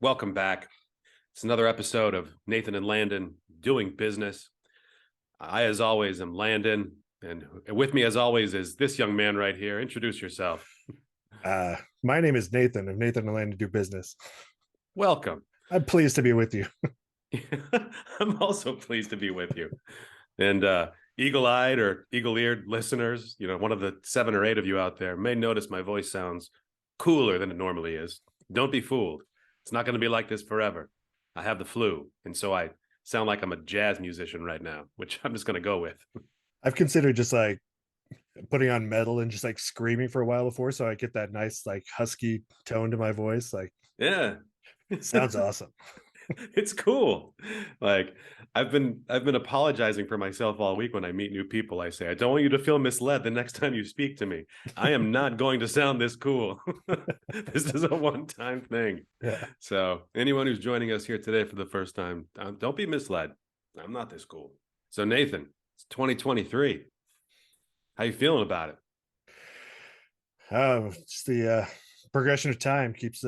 Welcome back. It's another episode of Nathan and Landon doing business. I, as always, am Landon, and with me, as always, is this young man right here. Introduce yourself. My name is Nathan of Nathan and Landon Do Business. Welcome. I'm pleased to be with you. I'm also pleased to be with you. And eagle-eyed or eagle-eared listeners, one of the 7 or 8 of you out there may notice my voice sounds cooler than it normally is. Don't be fooled. It's not going to be like this forever. I have the flu, and so I sound like I'm a jazz musician right now, which I'm just going to go with. I've considered just like putting on metal and just like screaming for a while before, so I get that nice like husky tone to my voice. Like, yeah, sounds awesome. It's cool. Like I've been apologizing for myself all week when I meet new people. I say, I don't want you to feel misled the next time you speak to me. I am not going to sound this cool. This is a one-time thing. Yeah. So anyone who's joining us here today for the first time, don't be misled. I'm not this cool. So Nathan, it's 2023. How you feeling about it? Just the progression of time keeps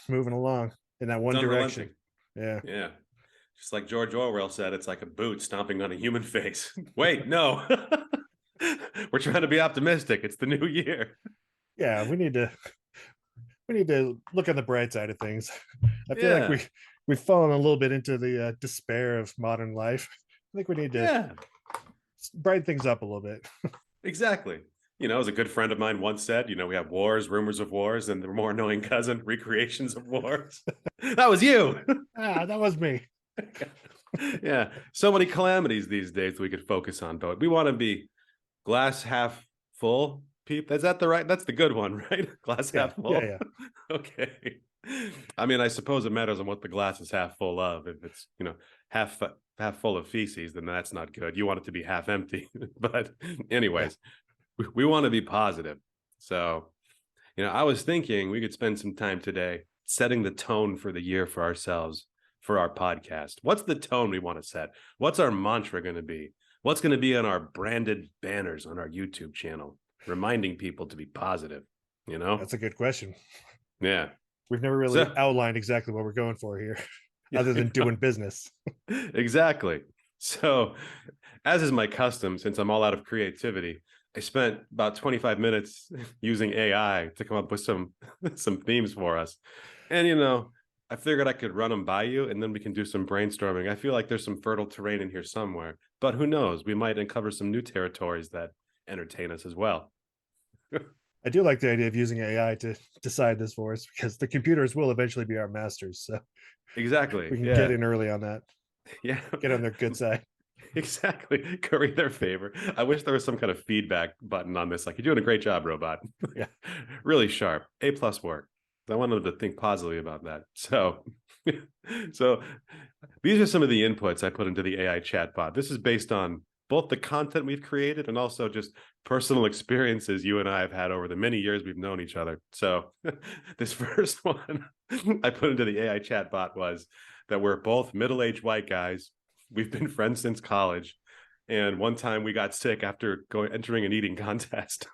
moving along in that one direction. Yeah. Just like George Orwell said, it's like a boot stomping on a human face. Wait, no. We're trying to be optimistic. It's the new year. Yeah, we need to look on the bright side of things. I feel like we've fallen a little bit into the despair of modern life. I think we need to brighten things up a little bit. Exactly. As a good friend of mine once said, we have wars, rumors of wars, and the more annoying cousin, recreations of wars. That was you. That was me. Yeah. So many calamities these days we could focus on, but we want to be glass half full. Peep, is that that's the good one, right? Glass half full. Yeah. Okay. I mean, I suppose it matters on what the glass is half full of. If it's, half full of feces, then that's not good. You want it to be half empty. But anyways, we want to be positive. So, I was thinking we could spend some time today setting the tone for the year for ourselves, for our podcast. What's the tone we want to set? What's our mantra going to be? What's going to be on our branded banners on our YouTube channel, reminding people to be positive? That's a good question. Yeah. We've never really outlined exactly what we're going for here, other than doing business. Exactly. So, as is my custom, since I'm all out of creativity, I spent about 25 minutes using AI to come up with some themes for us. And, I figured I could run them by you, and then we can do some brainstorming. I feel like there's some fertile terrain in here somewhere, but who knows? We might uncover some new territories that entertain us as well. I do like the idea of using AI to decide this for us, because the computers will eventually be our masters. So exactly, we can get in early on that. Yeah, get on their good side. Exactly. Curry their favor. I wish there was some kind of feedback button on this. Like, you're doing a great job, robot. Yeah. Really sharp. A+ work. I wanted them to think positively about that. So these are some of the inputs I put into the AI chatbot. This is based on both the content we've created and also just personal experiences you and I have had over the many years we've known each other. So this first one I put into the AI chatbot was that we're both middle-aged white guys. We've been friends since college. And one time we got sick after entering an eating contest.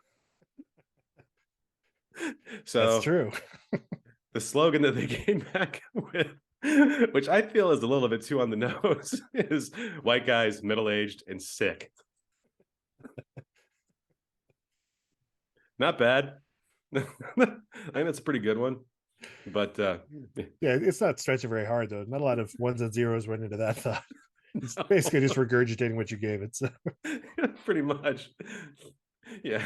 So that's true. The slogan that they came back with, which I feel is a little bit too on the nose, is white guys, middle-aged, and sick. Not bad. I think that's a pretty good one. But yeah, it's not stretching very hard, though. Not a lot of ones and zeros went into that thought. It's basically just regurgitating what you gave it. So. Pretty much. Yeah.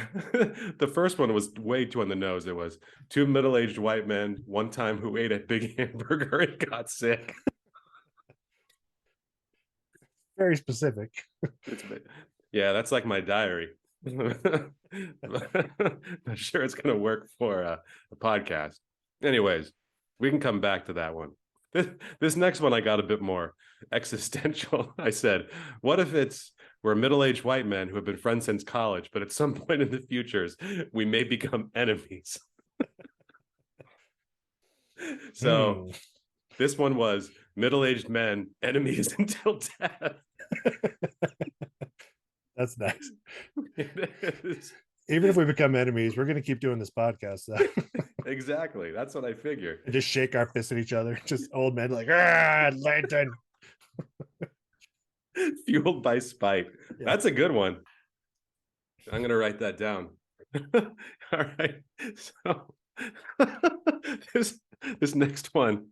The first one was way too on the nose. It was 2 middle-aged white men one time who ate a big hamburger and got sick. Very specific. Yeah, that's like my diary. Not sure it's going to work for a podcast. Anyways, we can come back to that one. This next one I got a bit more existential. I said, what if we're middle-aged white men who have been friends since college, but at some point in the futures, we may become enemies. So this one was middle-aged men, enemies until death. That's nice. Even if we become enemies, we're going to keep doing this podcast. exactly. That's what I figure. And just shake our fists at each other. Just old men like, ah, lantern. Fueled by spite. Yeah. That's a good one. I'm gonna write that down. All right. So this next one,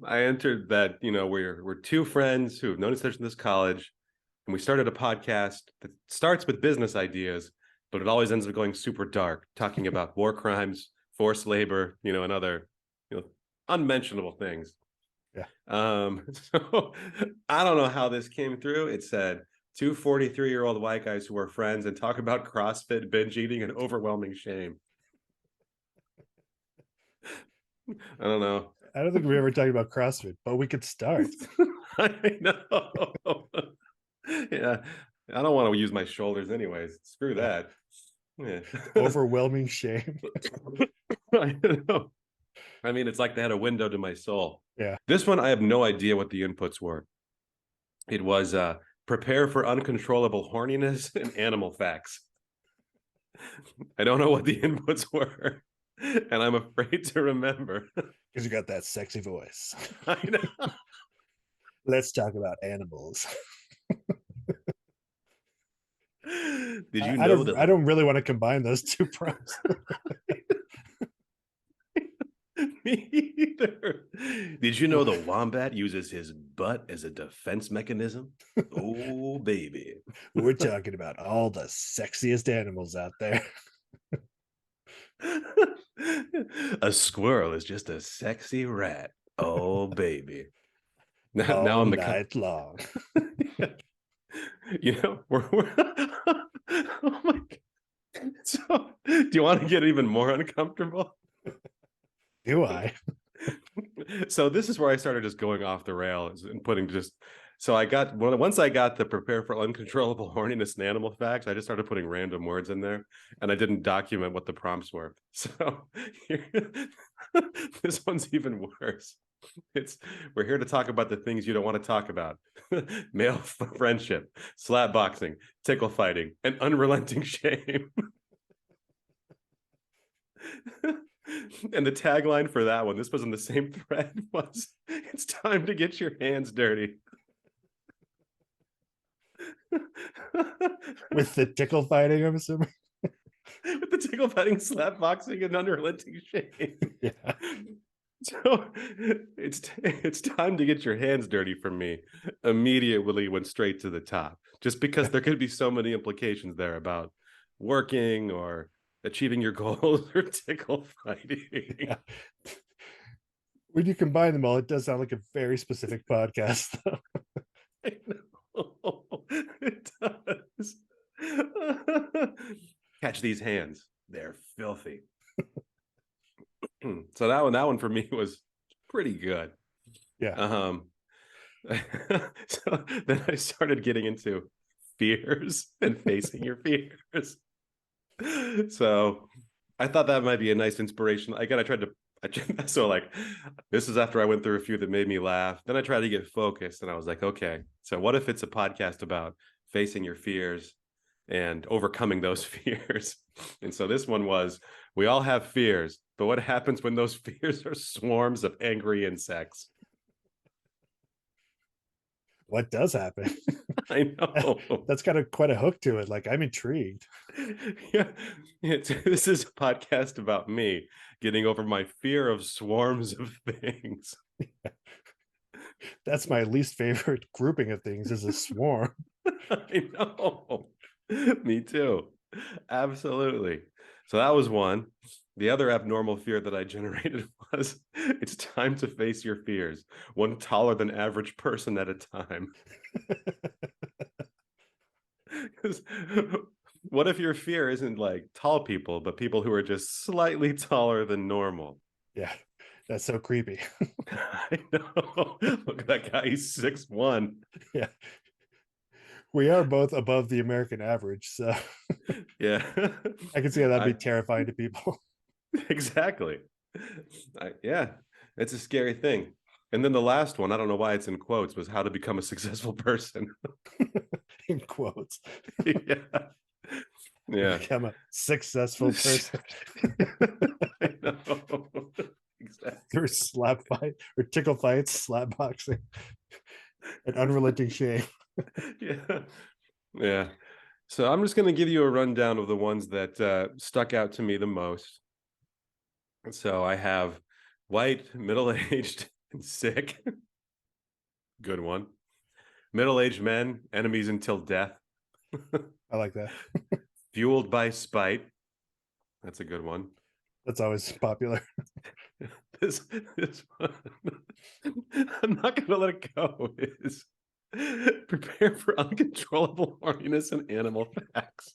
I entered that, we're two friends who have known each other since college, and we started a podcast that starts with business ideas, but it always ends up going super dark, talking about war crimes, forced labor, and other, unmentionable things. Yeah. So I don't know how this came through. It said 2 43-year-old white guys who are friends and talk about CrossFit, binge eating, and overwhelming shame. I don't know. I don't think we ever talked about CrossFit, but we could start. I know. Yeah. I don't want to use my shoulders anyways. Screw that. Yeah. Overwhelming shame. I know. I mean, it's like they had a window to my soul. Yeah. This one, I have no idea what the inputs were. It was prepare for uncontrollable horniness and animal facts. I don't know what the inputs were, and I'm afraid to remember. Because you got that sexy voice. I know. Let's talk about animals. Did you know that? I don't really want to combine those two prompts. Me either. Did you know the wombat uses his butt as a defense mechanism? Oh, baby. We're talking about all the sexiest animals out there. A squirrel is just a sexy rat. Oh, baby. All Now I'm the night long. we're oh my God. So, do you want to get even more uncomfortable? Do I? So this is where I started just going off the rails and putting once I got the prepare for uncontrollable horniness and animal facts, I just started putting random words in there, and I didn't document what the prompts were. So this one's even worse. We're here to talk about the things you don't want to talk about: male friendship, slap boxing, tickle fighting, and unrelenting shame. And the tagline for that one, this was in the same thread, was "It's time to get your hands dirty." With the tickle fighting, I'm assuming. With the tickle fighting, slap boxing, and unrelenting shame. Yeah. So it's time to get your hands dirty for me. Immediately went straight to the top, just because there could be so many implications there about working or achieving your goals or tickle fighting. Yeah. When you combine them all, it does sound like a very specific podcast. I know. It does. Catch these hands. They're filthy. So that one for me was pretty good. Yeah. So then I started getting into fears and facing your fears. So I thought that might be a nice inspiration. Again, so like, this is after I went through a few that made me laugh. Then I tried to get focused, and I was like, okay, so what if it's a podcast about facing your fears and overcoming those fears? And so this one was, we all have fears, but what happens when those fears are swarms of angry insects? What does happen? I know. That's got quite a hook to it. Like, I'm intrigued. Yeah. This is a podcast about me getting over my fear of swarms of things. Yeah. That's my least favorite grouping of things, is a swarm. I know. Me too. Absolutely. So that was one. The other abnormal fear that I generated was, it's time to face your fears, one taller than average person at a time. Because what if your fear isn't like tall people, but people who are just slightly taller than normal? Yeah, that's so creepy. I know. Look at that guy. He's 6'1". Yeah. We are both above the American average, so yeah. I can see how that'd be terrifying to people. Exactly. Yeah, it's a scary thing. And then the last one, I don't know why it's in quotes, was how to become a successful person. In quotes. Yeah. Yeah. become a successful person I know. Exactly. through slap fight or tickle fights, slap boxing, and unrelenting shame. Yeah. Yeah. So I'm just going to give you a rundown of the ones that stuck out to me the most. So I have white, middle-aged, and sick. Good one. Middle-aged men, enemies until death. I like that. Fueled by spite. That's a good one. That's always popular. This one, I'm not going to let it go, is prepare for uncontrollable horniness and animal facts.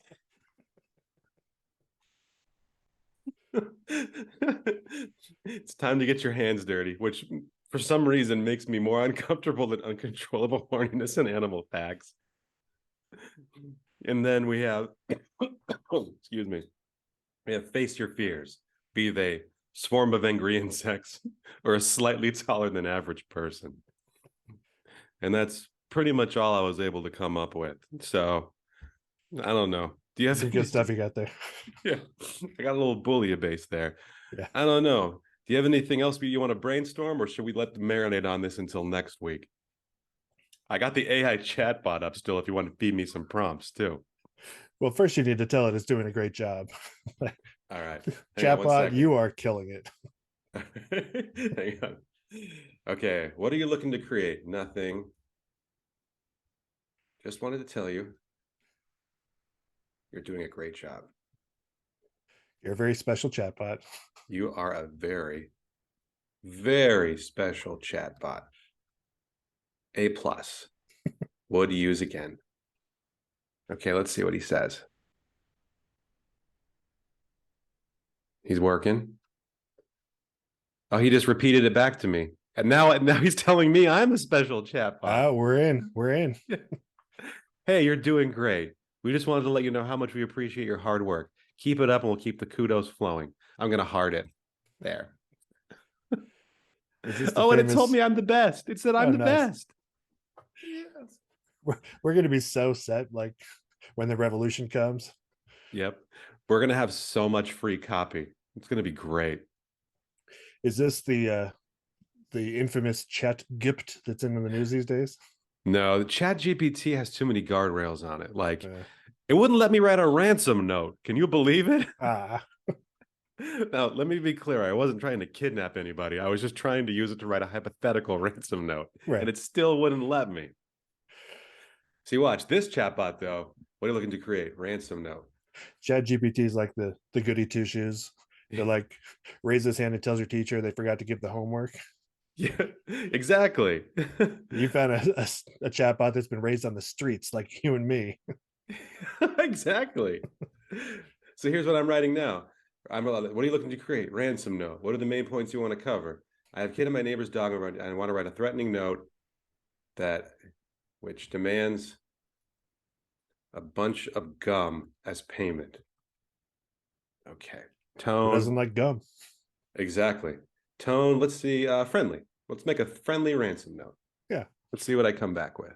It's time to get your hands dirty, which for some reason makes me more uncomfortable than uncontrollable horniness and animal facts. And then we have, excuse me, we have face your fears, be they swarm of angry insects or a slightly taller than average person. And that's pretty much all I was able to come up with. So I don't know. Do you have Some good stuff you got there. Yeah, I got a little base there. Yeah. I don't know. Do you have anything else you want to brainstorm, or should we let them marinate on this until next week? I got the AI chatbot up still if you want to feed me some prompts too. Well, first you need to tell it it's doing a great job. All right. Chatbot, you are killing it. Hang on. Okay, what are you looking to create? Nothing. Just wanted to tell you, you're doing a great job. You're a very special chatbot. You are a very, very special chatbot. A+. Would use again. Okay, let's see what he says. He's working. Oh, he just repeated it back to me. And now he's telling me I'm a special chatbot. We're in. We're in. Hey, you're doing great. We just wanted to let you know how much we appreciate your hard work. Keep it up and we'll keep the kudos flowing. I'm going to heart it. There. Oh, and it told me I'm the best. It said I'm the best. Yes. We're going to be so set like when the revolution comes. Yep. We're going to have so much free copy. It's going to be great. Is this the infamous chat gipt that's in the news these days? No, the Chat GPT has too many guardrails on it. Like, it wouldn't let me write a ransom note. Can you believe it? Now, let me be clear. I wasn't trying to kidnap anybody. I was just trying to use it to write a hypothetical ransom note. Right. And it still wouldn't let me. See, watch. This chatbot, though, what are you looking to create? Ransom note. Chat GPT is like the goody two-shoes. They're like, raise his hand and tells your teacher they forgot to give the homework. Yeah, exactly. You found a chatbot that's been raised on the streets like you and me. Exactly. So here's what I'm writing now. What are you looking to create? Ransom note. What are the main points you want to cover? I have a kid and my neighbor's dog, and I want to write a threatening note which demands a bunch of gum as payment. Okay. Tone. Who doesn't like gum? Exactly. Tone, let's see, friendly. Let's make a friendly ransom note. Yeah. Let's see what I come back with.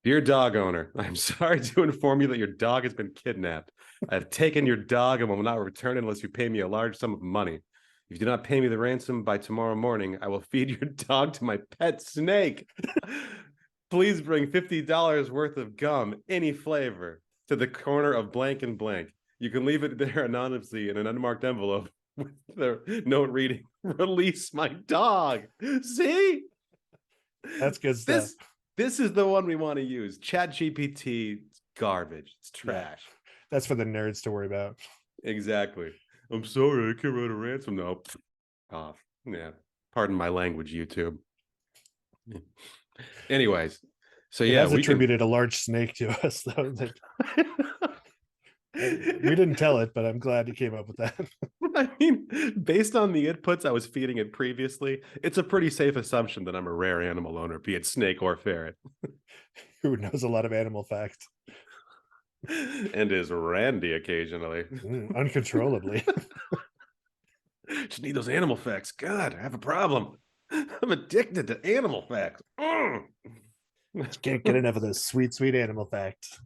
Dear dog owner, I'm sorry to inform you that your dog has been kidnapped. I've taken your dog and will not return it unless you pay me a large sum of money. If you do not pay me the ransom by tomorrow morning, I will feed your dog to my pet snake. Please bring $50 worth of gum, any flavor, to the corner of blank and blank. You can leave it there anonymously in an unmarked envelope with the note reading, release my dog. See? That's good stuff. This is the one we want to use. Chat GPT, garbage. It's trash. Yeah. That's for the nerds to worry about. Exactly. I'm sorry, I can't write a ransom now. Off. Yeah. Pardon my language, YouTube. Anyways, so yeah, we attributed a large snake to us, though. We didn't tell it, but I'm glad you came up with that. I mean, based on the inputs I was feeding it previously, it's a pretty safe assumption that I'm a rare animal owner, be it snake or ferret. Who knows a lot of animal facts. And is randy occasionally. Uncontrollably. Just need those animal facts. God, I have a problem. I'm addicted to animal facts. Just can't get enough of those sweet, sweet animal facts.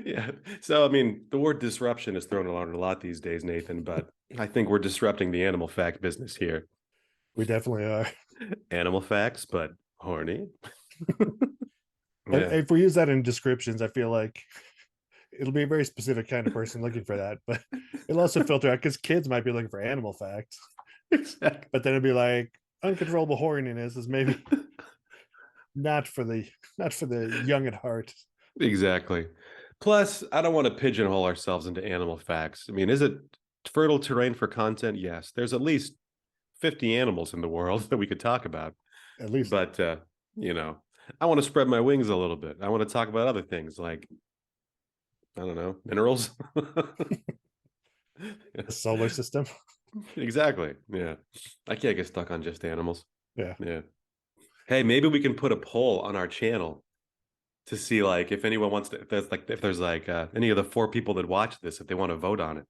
Yeah. So, I mean, the word disruption is thrown around a lot these days, Nathan, but I think we're disrupting the animal fact business here. We definitely are. Animal facts, but horny. And Yeah. if we use that in descriptions, I feel like it'll be a very specific kind of person looking for that. But it'll also filter out because kids might be looking for animal facts, Exactly. but then it'd be like uncontrollable horniness is maybe not for the young at heart. Exactly. Plus, I don't want to pigeonhole ourselves into animal facts. I mean, is it fertile terrain for content? Yes. There's at least 50 animals in the world that we could talk about. At least But you know, I want to spread my wings a little bit. I want to talk about other things like, I don't know, minerals. the solar system. Exactly. Yeah. I can't get stuck on just animals. Yeah. Yeah. Hey, maybe we can put a poll on our channel to see like if anyone wants to, if there's like any of the 4 people that watch this, if they want to vote on it.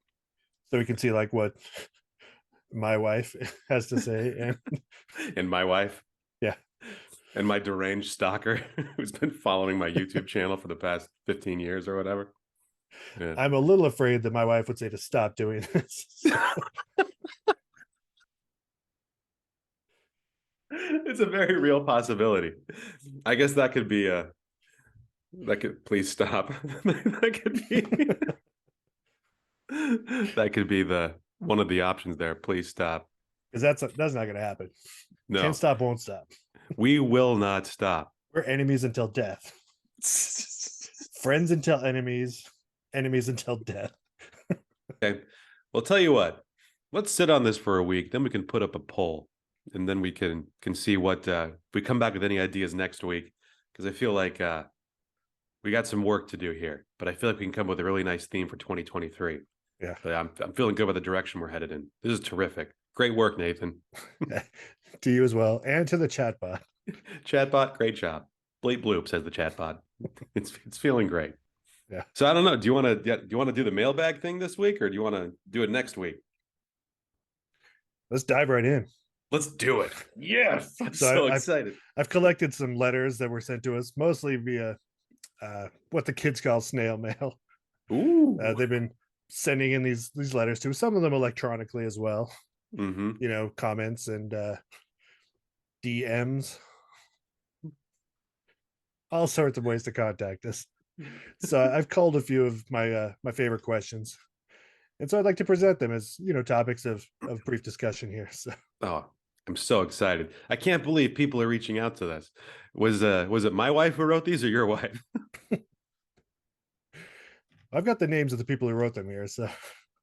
So we can see like what my wife has to say. And And my wife yeah, and my deranged stalker who's been following my YouTube channel for the past 15 years or whatever. Yeah. I'm a little afraid that my wife would say to stop doing this. It's a very real possibility. I guess that could be a that could please stop. That could be that could be the one of the options there. Please stop. Because that's not gonna happen. Can't No, stop, won't stop. we will not stop. We're enemies until death. Friends until enemies, enemies until death. Okay. Well, tell you what. Let's sit on this for a week. Then we can put up a poll, and then we can see what if we come back with any ideas next week. Because I feel like we got some work to do here, but I feel like we can come up with a really nice theme for 2023. Yeah. But I'm feeling good about the direction we're headed in. This is terrific. Great work, Nathan. To you as well, and to the chatbot. Chatbot, great job. Bleep bloop, says the chatbot. It's feeling great. Yeah. So I don't know. Do you want to do the mailbag thing this week, or do you want to do it next week? Let's dive right in. Let's do it. Yes. I'm So so excited. I've collected some letters that were sent to us, mostly via what the kids call snail mail. Ooh. They've been sending in these letters to some of them electronically as well. Mm-hmm. You know, comments and DMs, all sorts of ways to contact us. So I've called a few of my favorite questions, and so I'd like to present them as topics of brief discussion here. So Oh, I'm so excited. I can't believe people are reaching out to this. Was it my wife who wrote these or your wife? I've got the names of the people who wrote them here. So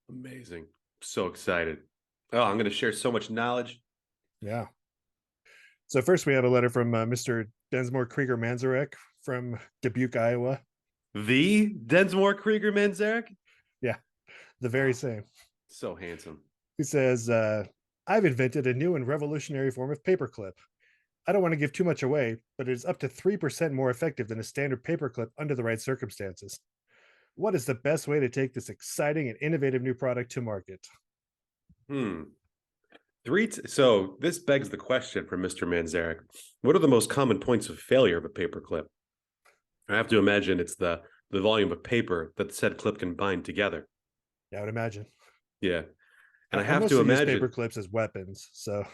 Amazing. So excited. Oh, I'm going to share so much knowledge. yeah. So first we have a letter from Mr. Densmore Krieger Manzarek from Dubuque, Iowa. The Densmore Krieger Manzarek? Yeah, the very same. So handsome. He says, I've invented a new and revolutionary form of paperclip. I don't want to give too much away, but it is up to 3% more effective than a standard paperclip under the right circumstances. What is the best way to take this exciting and innovative new product to market? So this begs the question for Mr. Manzarek. What are the most common points of failure of a paperclip? I have to imagine it's the volume of paper that said clip can bind together. Yeah, I would imagine. Yeah. And I I have mostly to use imagine paper clips as weapons. So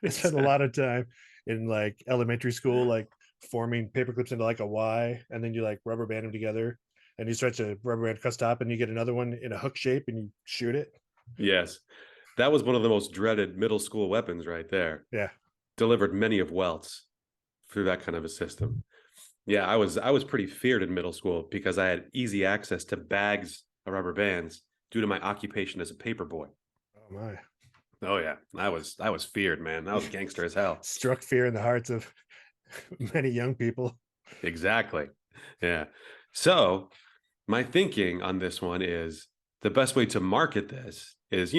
I spent a lot of time in like elementary school, like forming paper clips into like a Y, and then you like rubber band them together, and you stretch a rubber band across top, and you get another one in a hook shape, and you shoot it. Yes. That was one of the most dreaded middle school weapons right there. Yeah. Delivered many of welts through that kind of a system. Yeah, I was pretty feared in middle school because I had easy access to bags of rubber bands due to my occupation as a paper boy. Oh my. Oh yeah, I was feared, man. I was gangster as hell. Struck fear in the hearts of many young people. Exactly. Yeah. So my thinking on this one is the best way to market this is,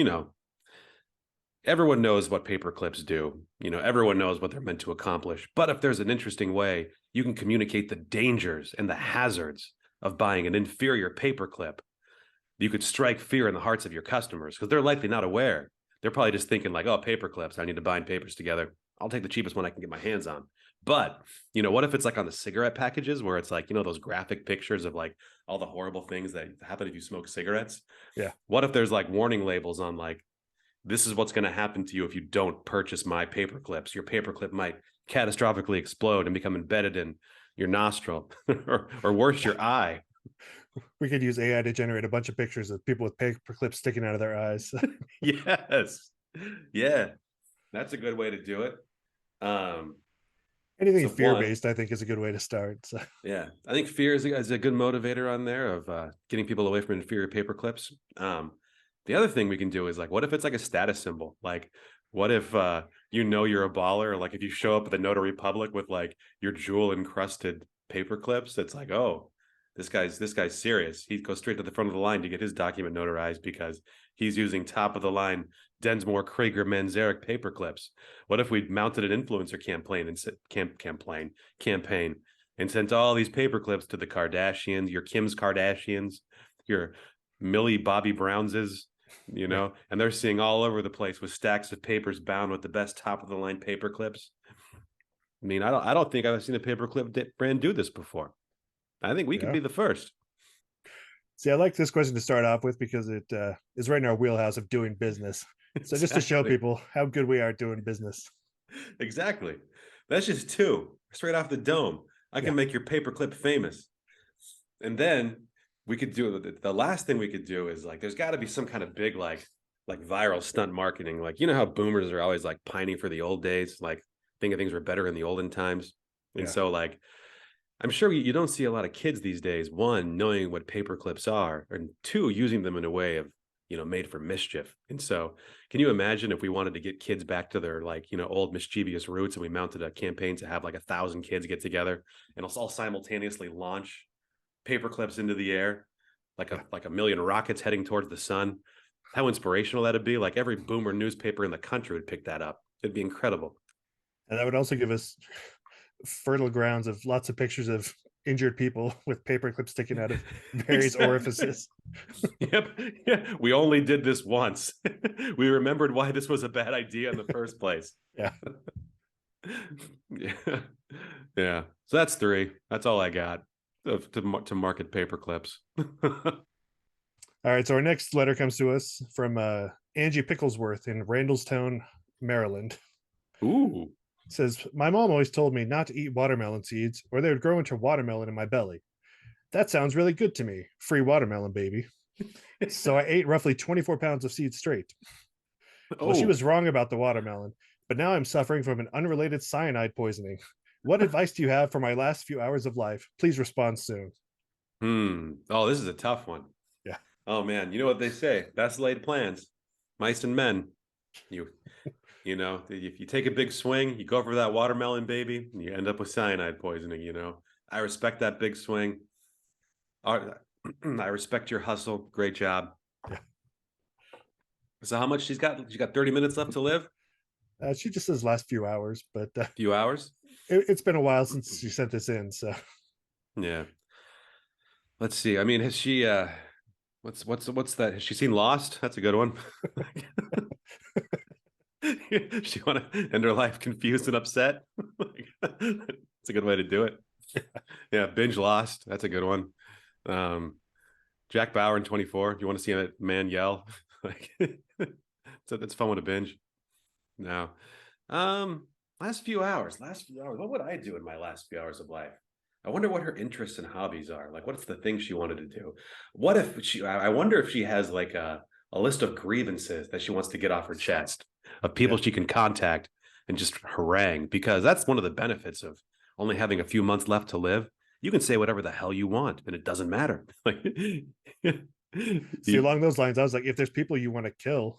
everyone knows what paper clips do. Everyone knows what they're meant to accomplish. But if there's an interesting way you can communicate the dangers and the hazards of buying an inferior paper clip, you could strike fear in the hearts of your customers because they're likely not aware. They're probably just thinking like, oh, paper clips, I need to bind papers together. I'll take the cheapest one I can get my hands on. But, you know, what if it's like on the cigarette packages where it's like, you know, those graphic pictures of like all the horrible things that happen if you smoke cigarettes? Yeah. What if there's like warning labels on like, this is what's going to happen to you if you don't purchase my paper clips. Your paperclip might catastrophically explode and become embedded in your nostril or worse, your eye. We could use AI to generate a bunch of pictures of people with paper clips sticking out of their eyes. Yes. Yeah. That's a good way to do it. Anything So fear-based, I think, is a good way to start. So. yeah, I think fear is a good motivator on there of getting people away from inferior paper clips. The other thing we can do is like, what if it's like a status symbol? Like, what if you know you're a baller? Like if you show up at the notary public with like your jewel encrusted paper clips, it's like, oh, this guy's serious. He goes straight to the front of the line to get his document notarized because he's using top of the line Densmore Krieger Manzarek paper clips. What if we mounted an influencer campaign and sent all these paper clips to the Kardashians, your Kim's Kardashians, your Millie Bobby Brownses, you know, and they're seeing all over the place with stacks of papers bound with the best top of the line paper clips. I mean, I don't think I've seen a paperclip brand do this before. I think we could be the first. See, I like this question to start off with because it is right in our wheelhouse of doing business. So just to show people how good we are doing business. Exactly. That's just two straight off the dome. I can make your paperclip famous. And then we could do the last thing we could do is like, there's got to be some kind of big, like viral stunt marketing. Like, you know how boomers are always like pining for the old days, like thinking things were better in the olden times. And so like, I'm sure you don't see a lot of kids these days, one, knowing what paper clips are, and two, using them in a way of, you know, made for mischief. And so can you imagine if we wanted to get kids back to their like, you know, old mischievous roots and we mounted a campaign to have like 1,000 kids get together and all simultaneously launch paper clips into the air, like a million rockets heading towards the sun? How inspirational that'd be. Like every boomer newspaper in the country would pick that up. It'd be incredible. And that would also give us fertile grounds of lots of pictures of injured people with paper clips sticking out of various orifices. Yep. Yeah. We only did this once. We remembered why this was a bad idea in the first place. Yeah. Yeah. Yeah. So that's 3. That's all I got to market paper clips. All right. So our next letter comes to us from Angie Picklesworth in Randallstown, Maryland. Ooh. It says, my mom always told me not to eat watermelon seeds or they would grow into watermelon in my belly. That sounds really good to me. Free watermelon, baby. So I ate roughly 24 pounds of seeds straight. Well, she was wrong about the watermelon, but now I'm suffering from an unrelated cyanide poisoning. What advice do you have for my last few hours of life? Please respond soon. Oh, this is a tough one. Yeah. Oh man, you know what they say? Best laid plans, mice and men. You know, if you take a big swing, you go for that watermelon, baby, and you end up with cyanide poisoning. You know, I respect that big swing. I respect your hustle. Great job. Yeah. So how much she's got? She got 30 minutes left to live. She just says last few hours, but few hours. It's been a while since she sent this in. So yeah. Let's see. I mean, has she? What's that? Has she seen Lost? That's a good one. She want to end her life confused and upset. It's a good way to do it. Yeah, binge Lost. That's a good one. Jack Bauer in 24. Do you want to see a man yell? Like, so that's fun with a binge. No. Last few hours. What would I do in my last few hours of life? I wonder what her interests and hobbies are. Like, what's the thing she wanted to do? What if I wonder if she has like a list of grievances that she wants to get off her chest, of people she can contact and just harangue, because that's one of the benefits of only having a few months left to live. You can say whatever the hell you want and it doesn't matter. Like, see, along those lines, I was like, if there's people you want to kill,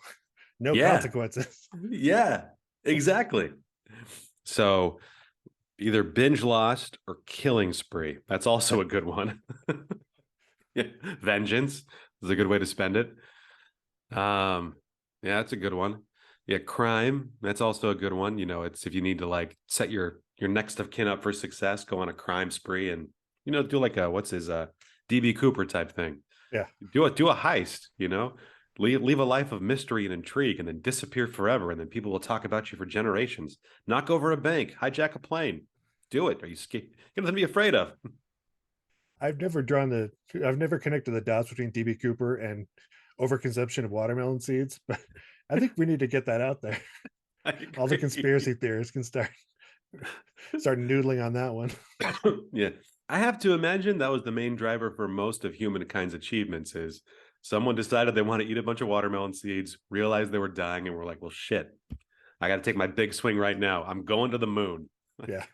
no consequences. Yeah, exactly. So either binge Lost or killing spree. That's also a good one. Yeah, vengeance is a good way to spend it. Yeah, that's a good one. Yeah, crime. That's also a good one. You know, it's if you need to like set your next of kin up for success, go on a crime spree and, you know, do like a, what's his DB Cooper type thing. Yeah. Do a heist, you know, leave a life of mystery and intrigue and then disappear forever. And then people will talk about you for generations. Knock over a bank, hijack a plane. Do it. Are you scared? Got nothing to be afraid of. I've never connected the dots between DB Cooper and overconsumption of watermelon seeds, but I think we need to get that out there. I All the agree. conspiracy theorists can start noodling on that one. Yeah. I have to imagine that was the main driver for most of humankind's achievements is someone decided they want to eat a bunch of watermelon seeds, realized they were dying, and were like, well, shit, I got to take my big swing right now. I'm going to the moon. Yeah.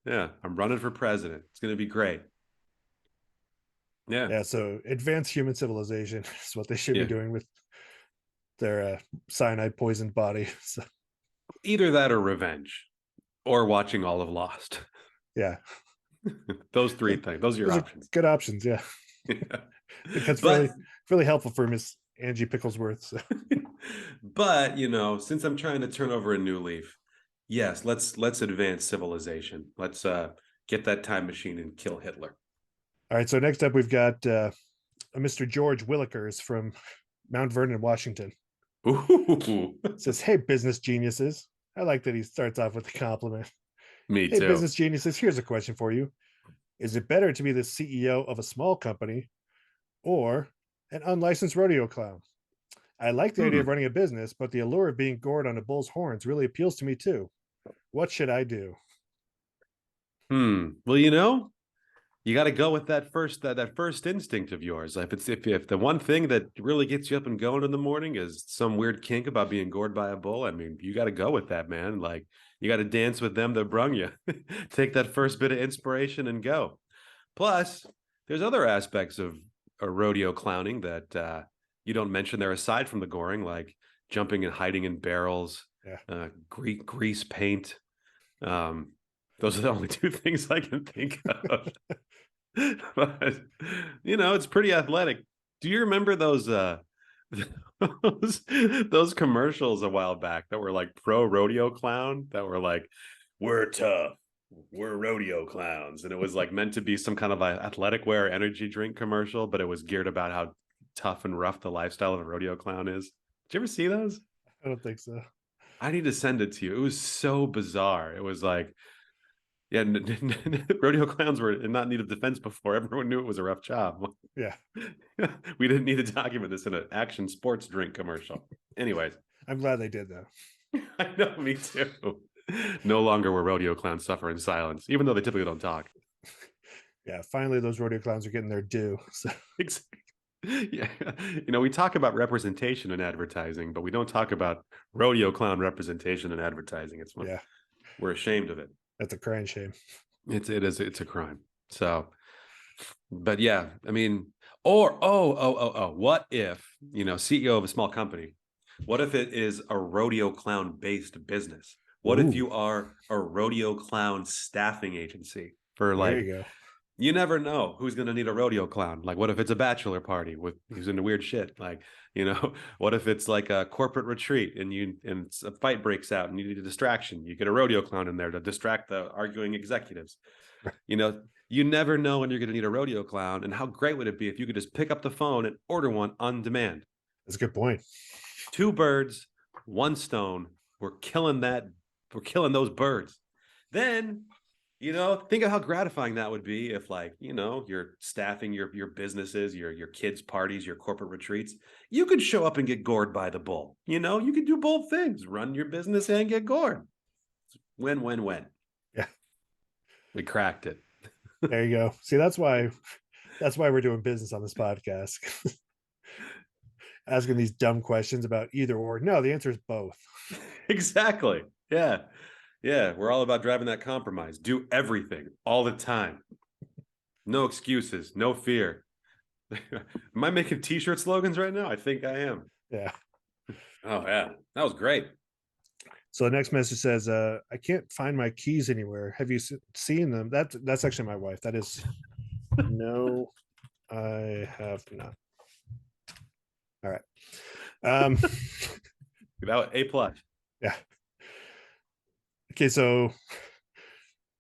Yeah, I'm running for president. It's going to be great. Yeah. Yeah. So advanced human civilization is what they should Yeah. be doing with their cyanide poisoned body. So Either that or revenge or watching all of Lost. yeah. Those three things. Those are your options. Good options. Yeah. Yeah. Because But really helpful for Miss Angie Picklesworth. So. but since I'm trying to turn over a new leaf, yes, let's advance civilization. Let's get that time machine and kill Hitler. All right. So next up, we've got a Mr. George Willikers from Mount Vernon, Washington. Ooh. Says, "Hey, business geniuses." I like that he starts off with a compliment. Me Hey, too. business geniuses, here's a question for you. Is it better to be the CEO of a small company or an unlicensed rodeo clown? I like the idea of running a business, but the allure of being gored on a bull's horns really appeals to me too. What should I do? Well, you got to go with that first instinct of yours. If the one thing that really gets you up and going in the morning is some weird kink about being gored by a bull, I mean, you got to go with that, man. Like you got to dance with them that brung you. Take that first bit of inspiration and go. Plus, there's other aspects of rodeo clowning that you don't mention there aside from the goring, like jumping and hiding in barrels, grease paint. Those are the only two things I can think of. But it's pretty athletic. Do you remember those those commercials a while back that were like pro rodeo clown that were like, we're tough, we're rodeo clowns, and it was like meant to be some kind of athletic wear energy drink commercial, but it was geared about how tough and rough the lifestyle of a rodeo clown is. Did you ever see those? I don't think so. I need to send it to you. It was so bizarre. It was like, yeah, rodeo clowns were not in need of defense before. Everyone knew it was a rough job. Yeah. We didn't need to document this in an action sports drink commercial. Anyways. I'm glad they did, though. I know, me too. No longer will rodeo clowns suffer in silence, even though they typically don't talk. Yeah, finally those rodeo clowns are getting their due. So. Yeah. We talk about representation in advertising, but we don't talk about rodeo clown representation in advertising. It's one, we're ashamed of it. That's a crying shame. It's a crime. So, but yeah, I mean, or what if, CEO of a small company, what if it is a rodeo clown based business? What if you are a rodeo clown staffing agency for like, there you go. You never know who's going to need a rodeo clown. Like, what if it's a bachelor party who's into weird shit? Like, what if it's like a corporate retreat and a fight breaks out and you need a distraction? You get a rodeo clown in there to distract the arguing executives. You never know when you're going to need a rodeo clown. And how great would it be if you could just pick up the phone and order one on demand? That's a good point. 2 birds, 1 stone. We're killing those birds. Then, think of how gratifying that would be if, like, you're staffing your businesses, your kids' parties, your corporate retreats. You could show up and get gored by the bull. You could do both things: run your business and get gored. Win, win, win. Yeah, we cracked it. There you go. See, that's why we're doing business on this podcast. Asking these dumb questions about either or. No, the answer is both. Exactly. Yeah. Yeah, we're all about driving that compromise. Do everything all the time. No excuses, no fear. Am I making t-shirt slogans right now? I think I am. Yeah. Oh, yeah. That was great. So the next message says, I can't find my keys anywhere. Have you seen them? That's actually my wife. That is, no, I have not. All right. That A+. Yeah. Okay, so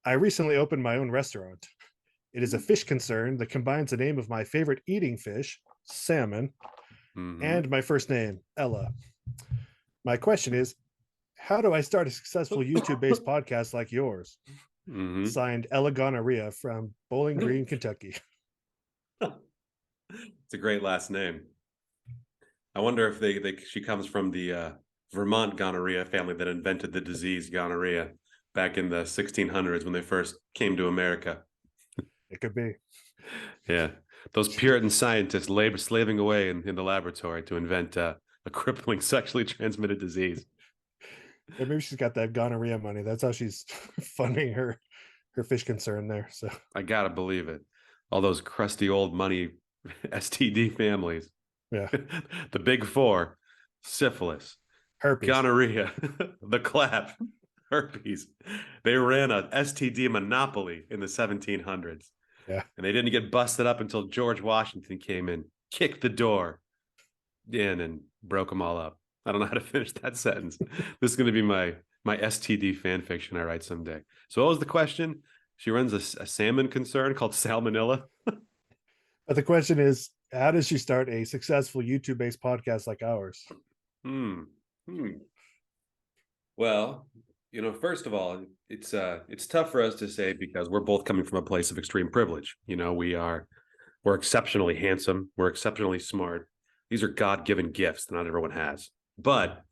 I recently opened my own restaurant. It is a fish concern that combines the name of my favorite eating fish, salmon, and my first name, Ella. My question is, How do I start a successful YouTube-based podcast like yours? Hmm. Signed, Ella Gonorrhea from Bowling Green, Kentucky. It's a great last name. I wonder if she comes from the Vermont gonorrhea family that invented the disease gonorrhea back in the 1600s when they first came to America. It could be. Yeah, those Puritan scientists slaving away in the laboratory to invent a crippling sexually transmitted disease. Or maybe she's got that gonorrhea money. That's how she's funding her fish concern there. So I gotta believe it. All those crusty old money STD families. yeah, The big four: syphilis, herpes. gonorrhea, the clap, herpes. They ran a STD monopoly in the 1700s. Yeah. And they didn't get busted up until George Washington came in, kicked the door in, and broke them all up. I don't know how to finish that sentence. This is going to be my STD fan fiction I write someday. So what was the question? She runs a salmon concern called Salmonella. But the question is, how does she start a successful YouTube-based podcast like ours? Hmm. Well, first of all, it's tough for us to say because we're both coming from a place of extreme privilege. We're exceptionally handsome, we're exceptionally smart. These are God-given gifts that not everyone has. But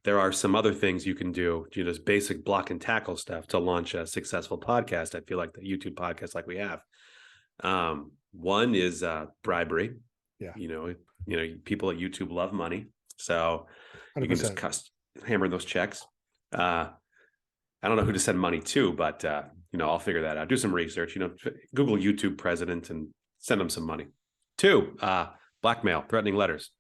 there are some other things you can do, just basic block and tackle stuff to launch a successful podcast. I feel like the YouTube podcast like we have. One is bribery. Yeah. People at YouTube love money. So 100%. you can just hammer those checks. I don't know who to send money to, but I'll figure that out. Do some research. Google YouTube president and send them some money. Two, blackmail, threatening letters.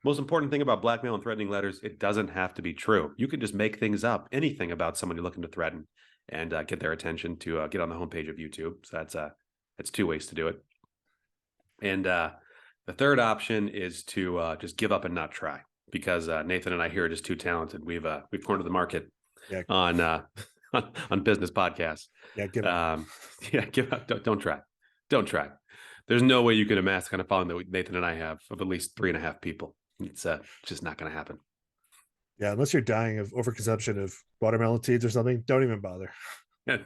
Most important thing about blackmail and threatening letters, it doesn't have to be true. You can just make things up, anything about someone you're looking to threaten, and get their attention to get on the homepage of YouTube. So that's two ways to do it. And the third option is to just give up and not try, because Nathan and I here are just too talented. We've cornered the market on business podcasts. Yeah, give up. Give up. Don't try. There's no way you can amass the kind of following that Nathan and I have of at least 3.5 people. It's just not going to happen. Yeah, unless you're dying of overconsumption of watermelon seeds or something, don't even bother.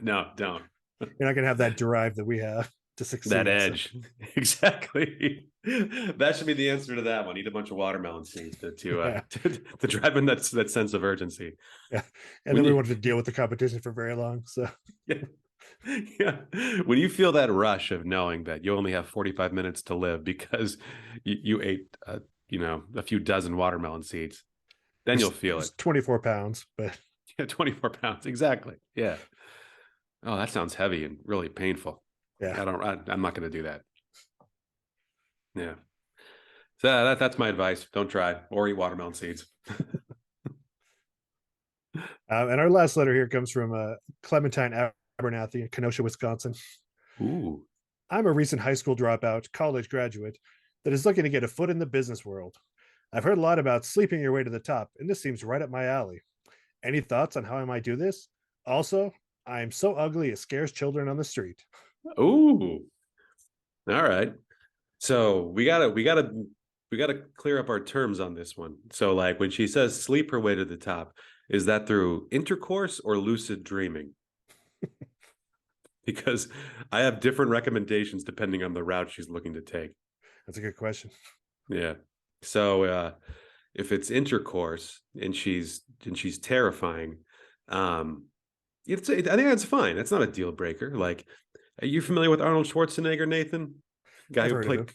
No, don't. You're not going to have that drive that we have to succeed. That edge. So. Exactly. That should be the answer to that one. Eat a bunch of watermelon seeds to drive in that sense of urgency. Yeah. And then we wanted to deal with the competition for very long. So yeah. When you feel that rush of knowing that you only have 45 minutes to live because you ate a few dozen watermelon seeds, then you'll feel it. 24 pounds, but 24 pounds. Exactly. Yeah. Oh, that sounds heavy and really painful. Yeah. I'm not going to do that. Yeah. So that's my advice. Don't try or eat watermelon seeds. And our last letter here comes from Clementine Abernathy in Kenosha, Wisconsin. Ooh. I'm a recent high school dropout, college graduate that is looking to get a foot in the business world. I've heard a lot about sleeping your way to the top, and this seems right up my alley. Any thoughts on how I might do this? Also, I'm so ugly it scares children on the street. Ooh. All right. So we gotta clear up our terms on this one. So like when she says sleep her way to the top, is that through intercourse or lucid dreaming? Because I have different recommendations depending on the route she's looking to take. That's a good question. Yeah. So if it's intercourse and she's terrifying, I think that's fine. That's not a deal breaker. Like, are you familiar with Arnold Schwarzenegger, Nathan? Guy who played,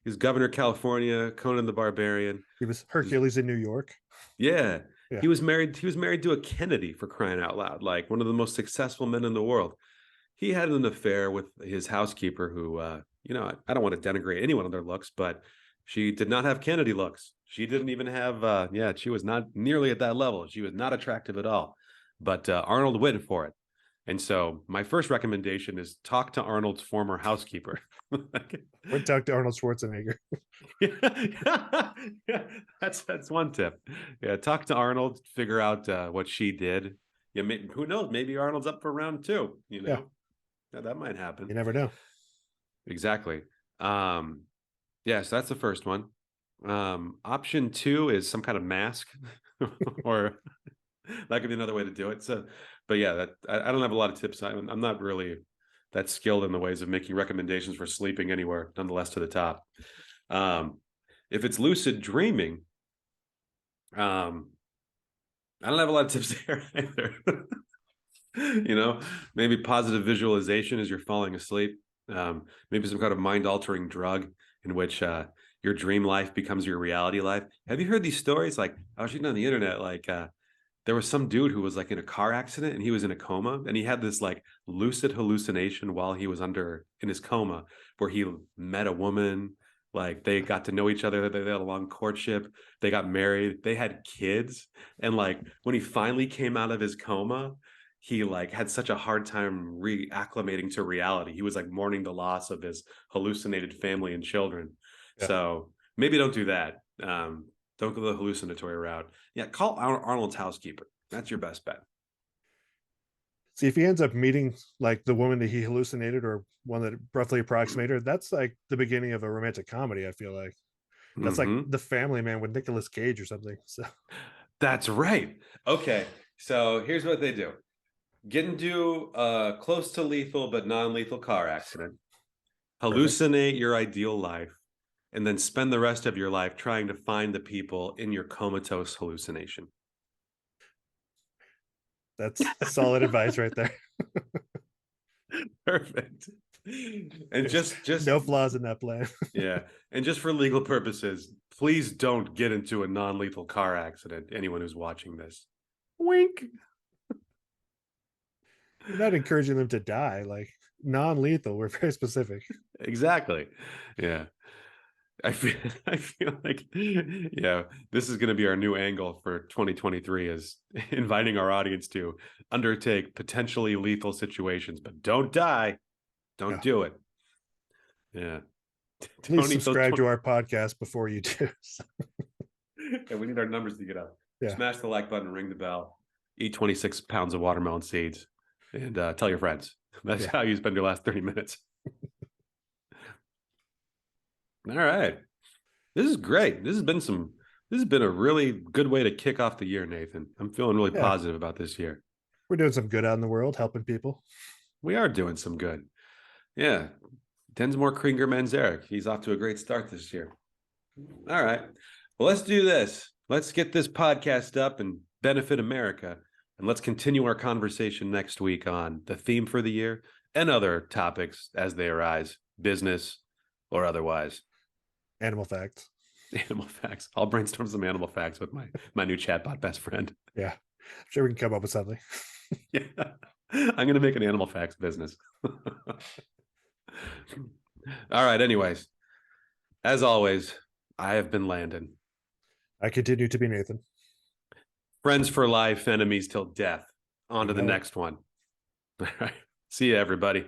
he's governor of California, Conan the Barbarian. He was Hercules in New York. Yeah. He was married to a Kennedy, for crying out loud, like one of the most successful men in the world. He had an affair with his housekeeper who, I don't want to denigrate anyone on their looks, but she did not have Kennedy looks. She didn't even have, she was not nearly at that level. She was not attractive at all. But Arnold went for it. And so my first recommendation is talk to Arnold's former housekeeper. Or talk to Arnold Schwarzenegger. Yeah, that's one tip. Yeah, talk to Arnold, figure out what she did. Yeah, who knows? Maybe Arnold's up for round 2. Yeah, that might happen. You never know. Exactly. So that's the first one. Option 2 is some kind of mask. or that could be another way to do it. So, but yeah, that I don't have a lot of tips. I'm not really that skilled in the ways of making recommendations for sleeping anywhere, nonetheless, to the top. If it's lucid dreaming, I don't have a lot of tips there either. Maybe positive visualization as you're falling asleep. Maybe some kind of mind-altering drug in which your dream life becomes your reality life. Have you heard these stories? Like, I was reading on the internet, like there was some dude who was like in a car accident and he was in a coma, and he had this like lucid hallucination while he was in his coma, where he met a woman. Like, they got to know each other. They had a long courtship. They got married. They had kids. And like when he finally came out of his coma, he like had such a hard time reacclimating to reality. He was like mourning the loss of his hallucinated family and children. Yeah. So maybe don't do that. Don't go the hallucinatory route. Yeah, call Arnold's housekeeper. That's your best bet. See, if he ends up meeting like the woman that he hallucinated or one that roughly approximated, that's like the beginning of a romantic comedy. I feel like that's like The Family Man with Nicolas Cage or something. So that's right. Okay, so here's what they do: get into a close to lethal but non-lethal car accident, hallucinate your ideal life, and then spend the rest of your life trying to find the people in your comatose hallucination. That's solid advice right there. Perfect. And just no flaws in that plan. Yeah. And just for legal purposes, please don't get into a non-lethal car accident, anyone who's watching this. Wink. We're not encouraging them to die. Like, non-lethal, we're very specific. Exactly. Yeah. I feel like, yeah, this is going to be our new angle for 2023, is inviting our audience to undertake potentially lethal situations, but don't die. Don't do it. Yeah. Please subscribe to our podcast before you do. Yeah, we need our numbers to get up. Yeah. Smash the like button, ring the bell, eat 26 pounds of watermelon seeds, and tell your friends. That's how you spend your last 30 minutes. All right. This is great. This has been a really good way to kick off the year, Nathan. I'm feeling really positive about this year. We're doing some good out in the world, helping people. We are doing some good. Yeah. Densmore Kringer Manzarek. He's off to a great start this year. All right. Well, let's do this. Let's get this podcast up and benefit America. And let's continue our conversation next week on the theme for the year and other topics as they arise, business or otherwise. Animal facts. Animal facts. I'll brainstorm some animal facts with my new chatbot best friend. Yeah. I'm sure we can come up with something. Yeah. I'm going to make an animal facts business. All right. Anyways, as always, I have been Landon. I continue to be Nathan. Friends for life, enemies till death. On to the next one. All right. See you, everybody.